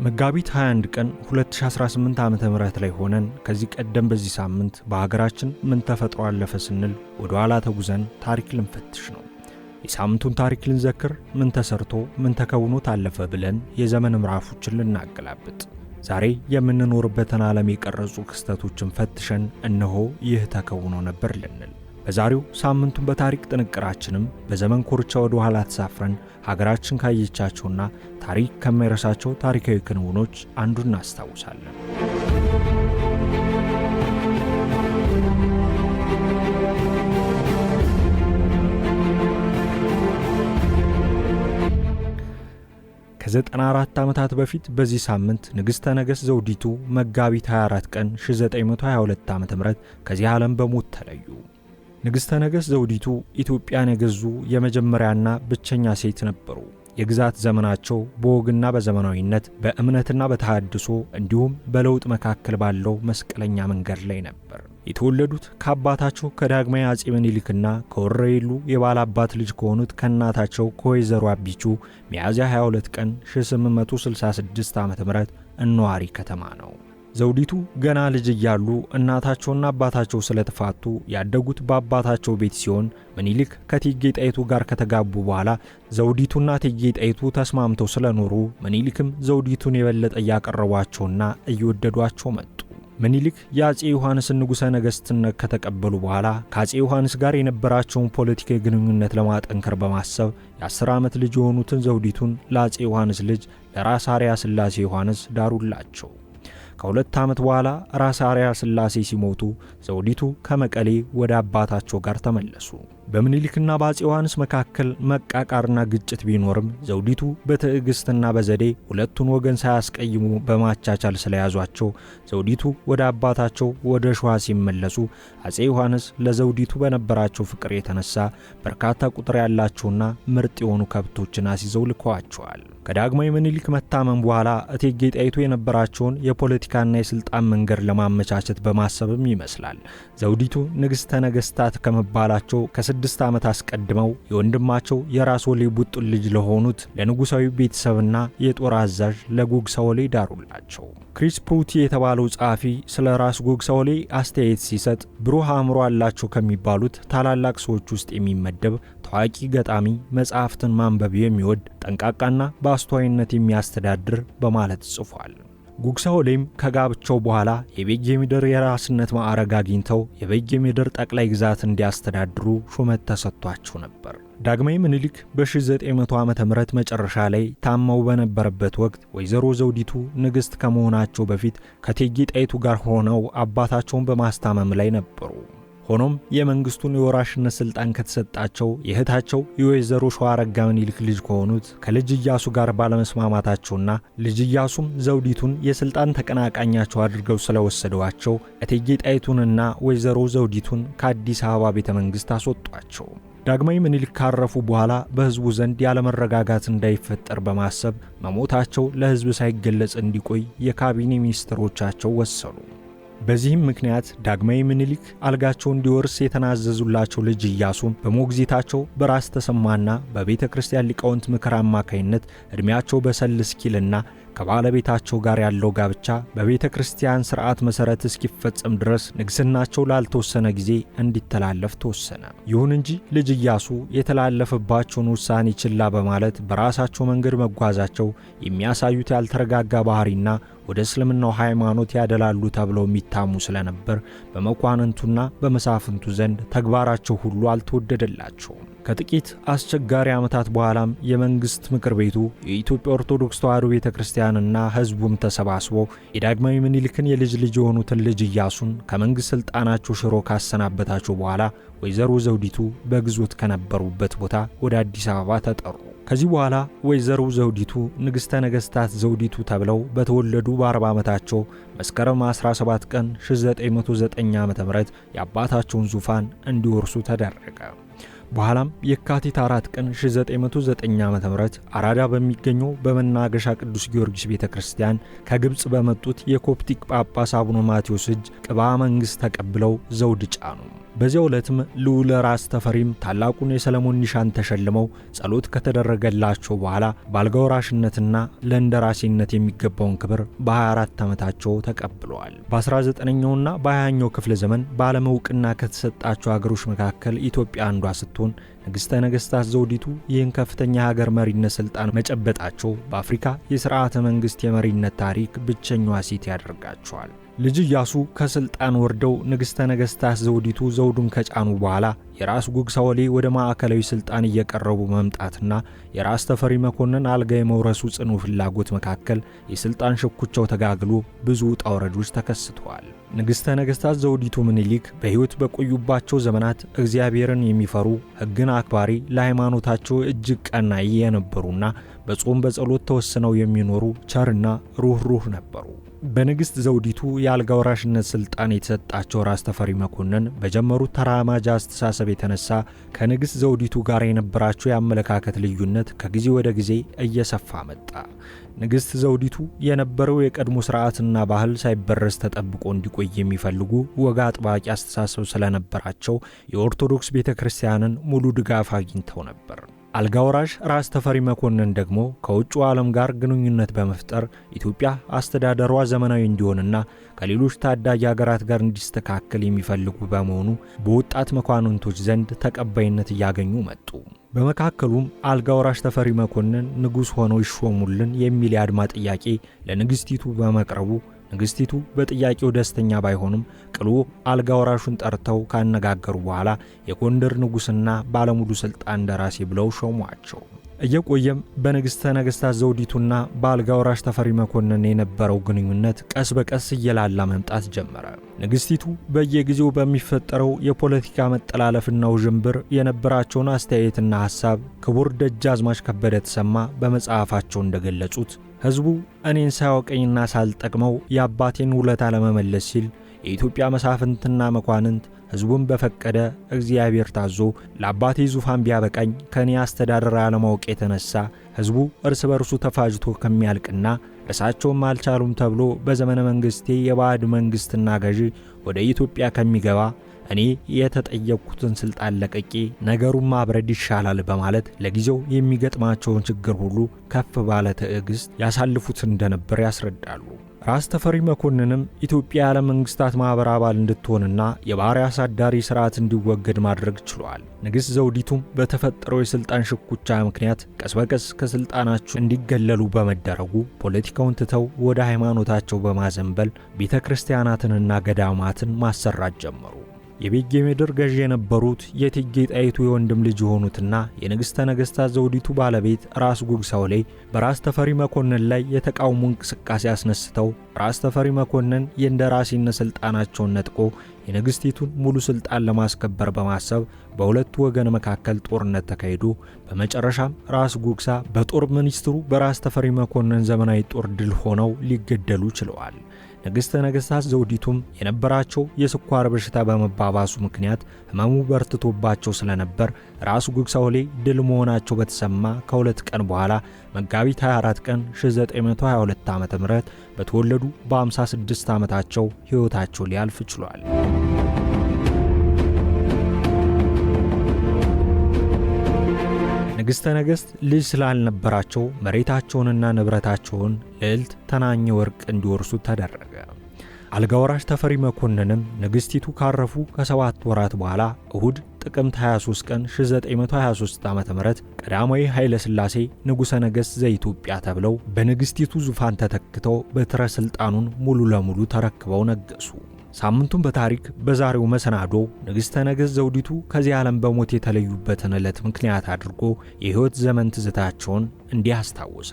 መጋቢት 21 ቀን 2018 ዓመተ ምህረት ላይ ሆነን ከዚህ ቀደም በዚህ ሳምንት በሀገራችን ምን ተፈጥሮ አለፈ ስንል ወደ ኋላ ተጉዘን ታሪክ ልንፈትሽ ነው። የሳምንቱን ታሪክ ልንዘክር፣ ምን ተሰርቶ ምን ተከውኖ ታለፈ ብለን የዘመን ምዕራፎችን ልናገላብጥ፣ ዛሬ የምንኖርበትን ዓለም የቀረጹ ክስተቶችን ፈትሸን እነሆ ይህ ተከውኖ ነበር ልንል በዛሬው ሳምንቱን በታሪክ ጥንቅራችንም በዘመን ኮርቻ ወደ ኋላ ተሳፍረን ሀገራችን ካየቻቸውና ታሪክ ከማይረሳቸው ታሪካዊ ክንውኖች አንዱን እናስታውሳለን። ከ94 ዓመታት በፊት በዚህ ሳምንት ንግሥተ ነገሥት ዘውዲቱ መጋቢት 24 ቀን 1922 ዓ.ም ከዚህ ዓለም በሞት ተለዩ። ንግሥተ ነገሥት ዘውዲቱ ኢትዮጵያን የገዙ የመጀመሪያና ብቸኛ ሴት ነበሩ። የግዛት ዘመናቸው በወግና በዘመናዊነት በእምነትና በተሐድሶ እንዲሁም በለውጥ መካከል ባለው መስቀለኛ መንገድ ላይ ነበር። የተወለዱት ከአባታቸው ከዳግማዊ አጼ ምኒልክና ከወረኢሉ የባላባት ልጅ ከሆኑት ከእናታቸው ከወይዘሮ አቢቹ ሚያዝያ 22 ቀን 1866 ዓ.ም እነዋሪ ከተማ ነው። ዘውዲቱ ገና ልጅ እያሉ እናታቸውና አባታቸው ስለተፋቱ ያደጉት በአባታቸው ቤት ሲሆን ምኒልክ ከእቴጌ ጣይቱ ጋር ከተጋቡ በኋላ ዘውዲቱና እቴጌ ጣይቱ ተስማምተው ስለኖሩ ምኒልክም ዘውዲቱን የበለጠ እያቀረቧቸውና እየወደዷቸው መጡ። ምኒልክ የአጼ ዮሐንስን ንጉሠ ነገሥትነት ከተቀበሉ በኋላ ከአጼ ዮሐንስ ጋር የነበራቸውን ፖለቲካዊ ግንኙነት ለማጠንከር በማሰብ የ10 ዓመት ልጅ የሆኑትን ዘውዲቱን ለአጼ ዮሐንስ ልጅ ለራስ አርያ ሥላሴ ዮሐንስ ዳሩላቸው። ከ2 ዓመት በኋላ ራስ አርያ ሥላሴ ሲሞቱ ዘውዲቱ ከመቀሌ ወደ አባታቸው ጋር ተመለሱ። በምኒልክና በአጼ ዮሐንስ መካከል መቃቃርና ግጭት ቢኖርም ዘውዲቱ በትዕግስትና በዘዴ ሁለቱን ወገን ሳያስቀይሙ በማቻቻል ስለያዟቸው ዘውዲቱ ወደ አባታቸው ወደ ሸዋ ሲመለሱ አጼ ዮሐንስ ለዘውዲቱ በነበራቸው ፍቅር የተነሳ በርካታ ቁጥር ያላቸውና ምርጥ የሆኑ ከብቶችን አስይዘው ልከዋቸዋል። ከዳግማዊ ምኒልክ መታመን በኋላ እቴጌ ጣይቱ የነበራቸውን የፖለቲካና የስልጣን መንገድ ለማመቻቸት በማሰብም ይመስላል ዘውዲቱ ንግሥተ ነገሥታት ከመባላቸው ከ6 ዓመት አስቀድመው የወንድማቸው የራስ ወሌ ቡጡን ልጅ ለሆኑት ለንጉሣዊ ቤተሰብና የጦር አዛዥ ለጉግሳ ወሌ ዳሩላቸው። ክሪስ ፕሩቲ የተባለው ጸሐፊ ስለ ራስ ጉግሳ ወሌ አስተያየት ሲሰጥ ብሩህ አእምሮ አላቸው ከሚባሉት ታላላቅ ሰዎች ውስጥ የሚመደብ ታዋቂ ገጣሚ፣ መጽሐፍትን ማንበብ የሚወድ ጠንቃቃና በአስተዋይነት የሚያስተዳድር በማለት ጽፏል። ጉግሳ ወሌም ከጋብቻው በኋላ የቤጌ ምድር የራስነት ማዕረግ አግኝተው የቤጌ ምድር ጠቅላይ ግዛት እንዲያስተዳድሩ ሹመት ተሰጥቷቸው ነበር። ዳግማዊ ምኒልክ በ1900 ዓመተ ምህረት መጨረሻ ላይ ታመው በነበረበት ወቅት ወይዘሮ ዘውዲቱ ንግሥት ከመሆናቸው በፊት ከእቴጌ ጣይቱ ጋር ሆነው አባታቸውን በማስታመም ላይ ነበሩ። ሆኖም የመንግስቱን የወራሽነት ስልጣን ከተሰጣቸው የእህታቸው የወይዘሮ ሸዋረጋ ምኒልክ ልጅ ከሆኑት ከልጅ ኢያሱ ጋር ባለመስማማታቸውና ልጅ ኢያሱም ዘውዲቱን የስልጣን ተቀናቃኛቸው አድርገው ስለወሰዷቸው እቴጌ ጣይቱንና ወይዘሮ ዘውዲቱን ከአዲስ አበባ ቤተ መንግስት አስወጧቸው። ዳግማዊ ምኒልክ ካረፉ በኋላ በህዝቡ ዘንድ ያለመረጋጋት እንዳይፈጠር በማሰብ መሞታቸው ለህዝብ ሳይገለጽ እንዲቆይ የካቢኔ ሚኒስትሮቻቸው ወሰኑ። በዚህም ምክንያት ዳግማዊ ምኒልክ አልጋቸው እንዲወርስ የተናዘዙላቸው ልጅ ኢያሱም በሞግዚታቸው በራስ ተሰማና በቤተ ክርስቲያን ሊቃውንት ምክር አማካይነት ዕድሜያቸው በሰል እስኪልና ከባለቤታቸው ጋር ያለው ጋብቻ በቤተ ክርስቲያን ሥርዓት መሠረት እስኪፈጸም ድረስ ንግሥናቸው ላልተወሰነ ጊዜ እንዲተላለፍ ተወሰነ። ይሁን እንጂ ልጅ ኢያሱ የተላለፈባቸውን ውሳኔ ችላ በማለት በራሳቸው መንገድ መጓዛቸው የሚያሳዩት ያልተረጋጋ ባህሪና ወደ እስልምናው ሃይማኖት ያደላሉ ተብለው የሚታሙ ስለነበር በመኳንንቱና በመሳፍንቱ ዘንድ ተግባራቸው ሁሉ አልተወደደላቸውም። ከጥቂት አስቸጋሪ ዓመታት በኋላም የመንግስት ምክር ቤቱ የኢትዮጵያ ኦርቶዶክስ ተዋሕዶ ቤተክርስቲያንና ሕዝቡም ተሰባስበው የዳግማዊ ምኒልክን የልጅ ልጅ የሆኑትን ልጅ ኢያሱን ከመንግስት ስልጣናቸው ሽሮ ካሰናበታቸው በኋላ ወይዘሮ ዘውዲቱ በግዞት ከነበሩበት ቦታ ወደ አዲስ አበባ ተጠሩ። ከዚህ በኋላ ወይዘሮ ዘውዲቱ ንግሥተ ነገሥታት ዘውዲቱ ተብለው በተወለዱ በ40 ዓመታቸው መስከረም 17 ቀን 1909 ዓ.ም የአባታቸውን ዙፋን እንዲወርሱ ተደረገ። በኋላም የካቲት 4 ቀን 1909 ዓ.ም አራዳ በሚገኘው በመናገሻ ቅዱስ ጊዮርጊስ ቤተክርስቲያን ከግብጽ በመጡት የኮፕቲክ ጳጳስ አቡነ ማቴዎስ እጅ ቅባ መንግሥት ተቀብለው ዘውድ ጫኑ። በዚያው ዕለትም ልዑል ራስ ተፈሪም ታላቁን የሰለሞን ኒሻን ተሸልመው ጸሎት ከተደረገላቸው በኋላ በአልጋ ወራሽነትና ለእንደራሴነት የሚገባውን ክብር በ24 ዓመታቸው ተቀብለዋል። በ19ኛውና በ20ኛው ክፍለ ዘመን በዓለም ዕውቅና ከተሰጣቸው አገሮች መካከል ኢትዮጵያ አንዷ ስትሆን ንግሥተ ነገሥታት ዘውዲቱ ይህን ከፍተኛ የሀገር መሪነት ሥልጣን መጨበጣቸው በአፍሪካ የሥርዓተ መንግሥት የመሪነት ታሪክ ብቸኛዋ ሴት ያደርጋቸዋል። ልጅ ኢያሱ ከስልጣን ወርደው ንግሥተ ነገሥታት ዘውዲቱ ዘውዱን ከጫኑ በኋላ የራስ ጉግሳ ወሌ ወደ ማዕከላዊ ስልጣን እየቀረቡ መምጣትና የራስ ተፈሪ መኮንን አልጋ የመውረሱ ጽኑ ፍላጎት መካከል የስልጣን ሽኩቻው ተጋግሎ ብዙ ውጣ ውረዶች ተከስተዋል። ንግሥተ ነገሥታት ዘውዲቱ ምኒልክ በሕይወት በቆዩባቸው ዘመናት እግዚአብሔርን የሚፈሩ ሕግን አክባሪ፣ ለሃይማኖታቸው እጅግ ቀናኢ የነበሩና በጾም በጸሎት ተወስነው የሚኖሩ ቸርና ሩህሩህ ነበሩ። በንግሥት ዘውዲቱ የአልጋ ወራሽነት ሥልጣን የተሰጣቸው ራስ ተፈሪ መኮንን በጀመሩት ተራማጅ አስተሳሰብ የተነሳ ከንግሥት ዘውዲቱ ጋር የነበራቸው የአመለካከት ልዩነት ከጊዜ ወደ ጊዜ እየሰፋ መጣ። ንግሥት ዘውዲቱ የነበረው የቀድሞ ሥርዓትና ባህል ሳይበረዝ ተጠብቆ እንዲቆይ የሚፈልጉ ወግ አጥባቂ አስተሳሰብ ስለነበራቸው የኦርቶዶክስ ቤተክርስቲያንን ሙሉ ድጋፍ አግኝተው ነበር። አልጋ ወራሽ ራስ ተፈሪ መኮንን ደግሞ ከውጭው ዓለም ጋር ግንኙነት በመፍጠር ኢትዮጵያ አስተዳደሯ ዘመናዊ እንዲሆንና ከሌሎች ታዳጊ ሀገራት ጋር እንዲስተካከል የሚፈልጉ በመሆኑ በወጣት መኳንንቶች ዘንድ ተቀባይነት እያገኙ መጡ። በመካከሉም አልጋ ወራሽ ተፈሪ መኮንን ንጉሥ ሆነው ይሾሙልን የሚል የአድማ ጥያቄ ለንግሥቲቱ በመቅረቡ ንግሥቲቱ በጥያቄው ደስተኛ ባይሆኑም ቅሉ አልጋ ወራሹን ጠርተው ካነጋገሩ በኋላ የጎንደር ንጉሥና ባለሙሉ ሥልጣን እንደራሴ ብለው ሾሟቸው። እየቆየም በንግሥተ ነገሥታት ዘውዲቱና በአልጋ ወራሽ ተፈሪ መኮንን የነበረው ግንኙነት ቀስ በቀስ እየላላ መምጣት ጀመረ። ንግሥቲቱ በየጊዜው በሚፈጠረው የፖለቲካ መጠላለፍና ውዥንብር የነበራቸውን አስተያየትና ሐሳብ ክቡር ደጃዝማች ከበደ ተሰማ በመጽሐፋቸው እንደገለጹት ሕዝቡ እኔን ሳያውቀኝና ሳልጠቅመው የአባቴን ውለታ ለመመለስ ሲል የኢትዮጵያ መሳፍንትና መኳንንት ሕዝቡን በፈቀደ እግዚአብሔር ታዞ ለአባቴ ዙፋን ቢያበቃኝ ከኔ አስተዳደር አለማወቅ የተነሳ ሕዝቡ እርስ በርሱ ተፋጅቶ ከሚያልቅና እርሳቸውም አልቻሉም ተብሎ በዘመነ መንግሥቴ የባዕድ መንግሥትና ገዢ ወደ ኢትዮጵያ ከሚገባ እኔ የተጠየቅኩትን ሥልጣን ለቀቄ ነገሩን ማብረድ ይሻላል በማለት ለጊዜው የሚገጥማቸውን ችግር ሁሉ ከፍ ባለ ትዕግሥት ያሳልፉት እንደነበር ያስረዳሉ። ራስ ተፈሪ መኮንንም ኢትዮጵያ የዓለም መንግሥታት ማኅበር አባል እንድትሆንና የባሪያ አሳዳሪ ሥርዓት እንዲወገድ ማድረግ ችሏል። ንግሥት ዘውዲቱም በተፈጠረው የሥልጣን ሽኩቻ ምክንያት ቀስ በቀስ ከሥልጣናቸው እንዲገለሉ በመደረጉ ፖለቲካውን ትተው ወደ ሃይማኖታቸው በማዘንበል ቤተ ክርስቲያናትንና ገዳማትን ማሰራት ጀመሩ። የቤጌ ምድር ገዢ የነበሩት የእቴጌ ጣይቱ የወንድም ልጅ የሆኑትና የንግሥተ ነገሥታት ዘውዲቱ ባለቤት ራስ ጉግሳ ወሌ በራስ ተፈሪ መኮንን ላይ የተቃውሞ እንቅስቃሴ አስነስተው ራስ ተፈሪ መኮንን የእንደራሴነት ሥልጣናቸውን ነጥቆ የንግሥቲቱን ሙሉ ሥልጣን ለማስከበር በማሰብ በሁለቱ ወገን መካከል ጦርነት ተካሂዶ በመጨረሻም ራስ ጉግሳ በጦር ሚኒስትሩ በራስ ተፈሪ መኮንን ዘመናዊ ጦር ድል ሆነው ሊገደሉ ችለዋል። ንግሥተ ነገሥታት ዘውዲቱም የነበራቸው የስኳር በሽታ በመባባሱ ምክንያት ሕመሙ በርትቶባቸው ስለነበር ራስ ጉግሳ ወሌ ድል መሆናቸው በተሰማ ከሁለት ቀን በኋላ መጋቢት 24 ቀን 1922 ዓ.ም በተወለዱ በ56 ዓመታቸው ሕይወታቸው ሊያልፍ ችሏል። ንግሥተ ነገሥት ልጅ ስላልነበራቸው መሬታቸውንና ንብረታቸውን ልዕልት ተናኘ ወርቅ እንዲወርሱ ተደረገ። አልጋ ወራሽ ተፈሪ መኮንንም ንግሥቲቱ ካረፉ ከ7 ወራት በኋላ እሁድ ጥቅምት 23 ቀን 1923 ዓ.ም ቀዳማዊ ኃይለ ሥላሴ ንጉሠ ነገሥት ዘኢትዮጵያ ተብለው በንግሥቲቱ ዙፋን ተተክተው በትረ ሥልጣኑን ሙሉ ለሙሉ ተረክበው ነገሱ። ሳምንቱን በታሪክ በዛሬው መሰናዶ ንግሥተ ነገሥት ዘውዲቱ ከዚህ ዓለም በሞት የተለዩበትን ዕለት ምክንያት አድርጎ የሕይወት ዘመን ትዝታቸውን እንዲህ አስታወሰ።